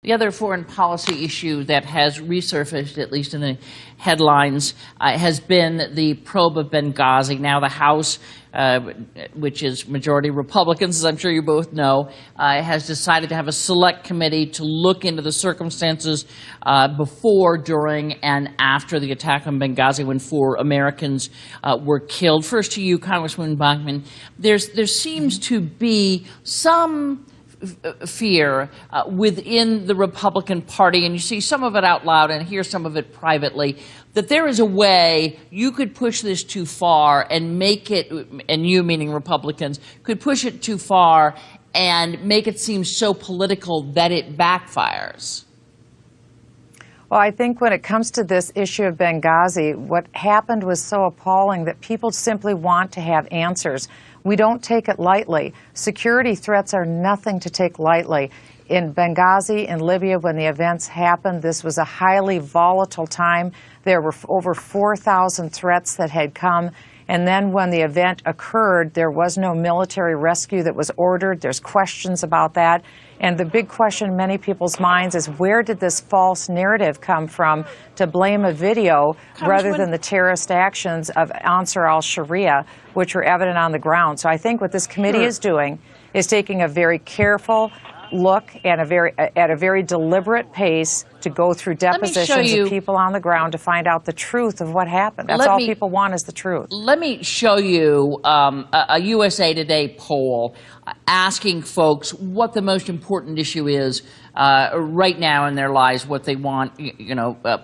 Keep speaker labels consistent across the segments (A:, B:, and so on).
A: The other foreign policy issue that has resurfaced, at least in the headlines, has been the probe of Benghazi. Now the House, which is majority Republicans, as I'm sure you both know, has decided to have a select committee to look into the circumstances before, during, and after the attack on Benghazi when 4 Americans were killed. First to you, Congresswoman Bachmann. There seems to be some fear within the Republican Party, and you see some of it out loud and hear some of it privately, that there is a way you could push this too far and make it, and you, meaning Republicans, could push it too far and make it seem so political that it backfires.
B: Well, I think when it comes to this issue of Benghazi, what happened was so appalling that people simply want to have answers. We don't take it lightly. Security threats are nothing to take lightly. In Benghazi, in Libya, when the events happened, this was a highly volatile time. There were over 4,000 threats that had come. And then when the event occurred, there was no military rescue that was ordered. There's questions about that. And the big question in many people's minds is, where did this false narrative come from to blame a video rather than the terrorist actions of Ansar al-Sharia, which were evident on the ground? So I think what this committee is doing is taking a very careful look and at a very deliberate pace to go through depositions of people on the ground to find out the truth of what happened. That's all people want, is the truth.
A: Let me show you a USA Today poll asking folks what the most important issue is right now in their lives, what they want,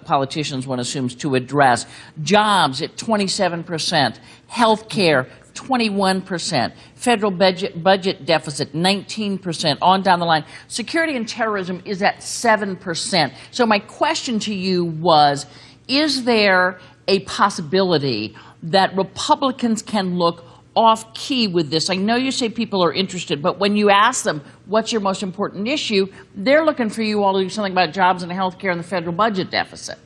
A: politicians want to address. Jobs at 27%, health care 21%, federal budget deficit 19%, on down the line. Security and terrorism is at 7%. So my question to you was, is there a possibility that Republicans can look off key with this? I know you say people are interested, but when you ask them, what's your most important issue, they're looking for you all to do something about jobs and health care and the federal budget deficit.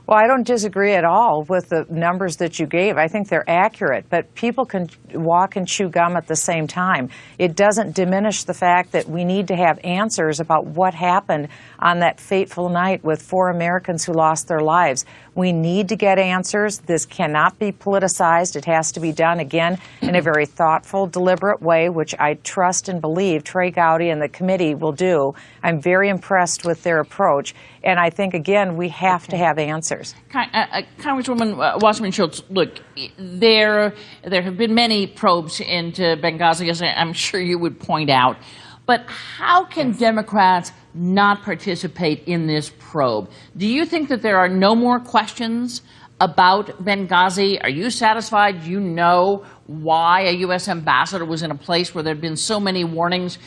B: Well, I don't disagree at all with the numbers that you gave. I think they're accurate, but people can walk and chew gum at the same time. It doesn't diminish the fact that we need to have answers about what happened on that fateful night with 4 Americans who lost their lives. We need to get answers. This cannot be politicized. It has to be done, again, in a very thoughtful, deliberate way, which I trust and believe Trey Gowdy and the committee will do. I'm very impressed with their approach. And I think, again, we have to have answers.
A: Congresswoman Wasserman Schultz, look, there have been many probes into Benghazi, as I'm sure you would point out. But how can Democrats not participate in this probe? Do you think that there are no more questions about Benghazi? Are you satisfied? Do you know why a U.S. ambassador was in a place where there had been so many warnings,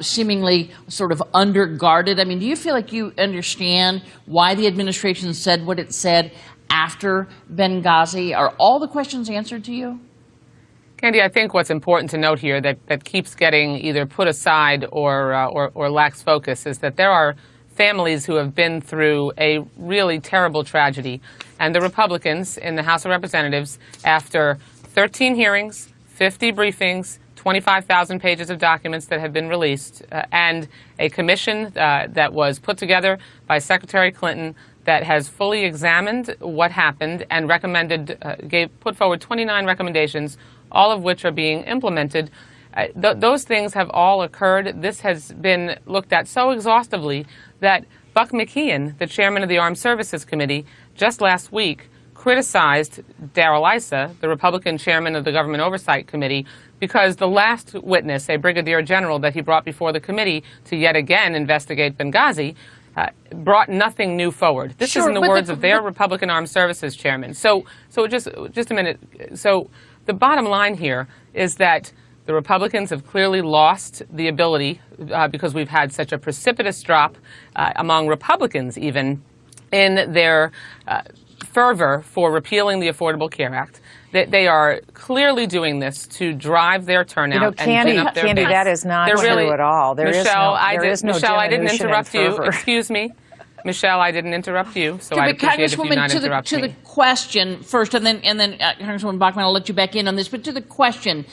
A: seemingly sort of underguarded? I mean, do you feel like you understand why the administration said what it said after Benghazi? Are all the questions answered to you?
C: Candy, I think what's important to note here that keeps getting either put aside or lacks focus is that there are families who have been through a really terrible tragedy. And the Republicans in the House of Representatives, after 13 hearings, 50 briefings, 25,000 pages of documents that have been released, and a commission that was put together by Secretary Clinton that has fully examined what happened and put forward 29 recommendations, all of which are being implemented. Those things have all occurred. This has been looked at so exhaustively that Buck McKeon, the chairman of the Armed Services Committee, just last week criticized Darrell Issa, the Republican chairman of the Government Oversight Committee, because the last witness, a brigadier general that he brought before the committee to yet again investigate Benghazi, brought nothing new forward. This is in the words of their Republican Armed Services chairman. So just a minute. So the bottom line here is that the Republicans have clearly lost the ability, because we've had such a precipitous drop among Republicans even in their fervor for repealing the Affordable Care Act. They are clearly doing this to drive their turnout and gin up their base.
B: That is not true at all.
C: Michelle, I didn't interrupt you. Excuse me. Michelle, I didn't interrupt you, so I'd appreciate if you not interrupt me.
A: To the question first, and then Congresswoman Bachmann, I'll let you back in on this, but to the question,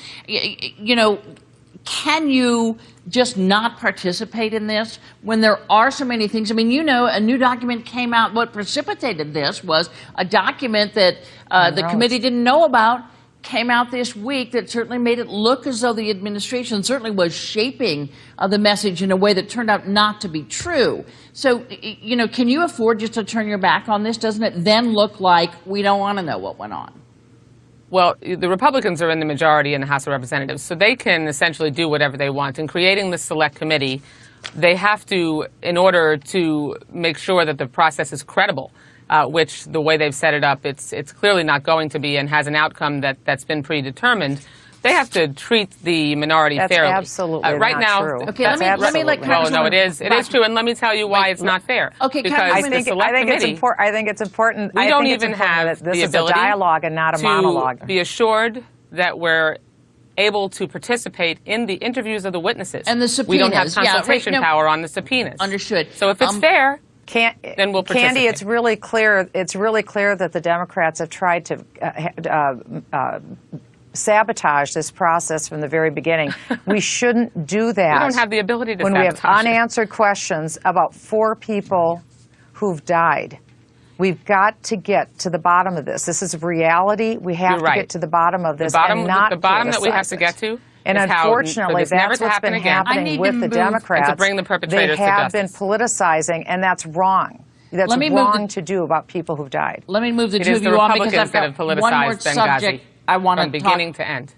A: can you just not participate in this when there are so many things? I mean, you know, a new document came out. What precipitated this was a document that the committee didn't know about, came out this week, that certainly made it look as though the administration certainly was shaping the message in a way that turned out not to be true. So, you know, can you afford just to turn your back on this? Doesn't it then look like we don't want to know what went on?
C: Well, the Republicans are in the majority in the House of Representatives, so they can essentially do whatever they want. In creating the Select Committee, they have to, in order to make sure that the process is credible, which the way they've set it up, it's clearly not going to be and has an outcome that's been predetermined. They have to treat the minority fairly.
B: That's absolutely
C: right
B: not
C: now,
B: true.
A: Okay, let me let
C: Well, no, it is true, and let me tell you why it's not fair.
A: Okay,
C: because
B: I think it's important.
C: We don't even have
B: this
C: the
B: is a
C: ability
B: dialogue and not a monologue.
C: to be assured that we're able to participate in the interviews of the witnesses.
A: And the subpoenas.
C: We don't have consultation
A: no,
C: power on the subpoenas.
A: Understood.
C: So if it's fair, then we'll participate.
B: Candy, it's really clear that the Democrats have tried to sabotage this process from the very beginning. We shouldn't do that.
C: We don't have the ability to
B: when
C: sabotage
B: we have unanswered questions about 4 people who've died. We've got to get to the bottom of this. This is reality. We have to get to the bottom of this and not
C: the bottom that we have
B: politicize
C: to get to.
B: And
C: is
B: unfortunately,
C: how,
B: that's what's been happening with the Democrats.
C: And to bring the perpetrators
B: they have
C: to
B: been politicizing, and that's wrong. That's wrong to do about people who've died.
A: Let me move the
C: It
A: two
C: is
A: of
C: the
A: you on because
C: Republicans
A: I've
C: that have
A: got one more
C: politicized
A: subject
C: Benghazi
A: I want to
C: from beginning to end.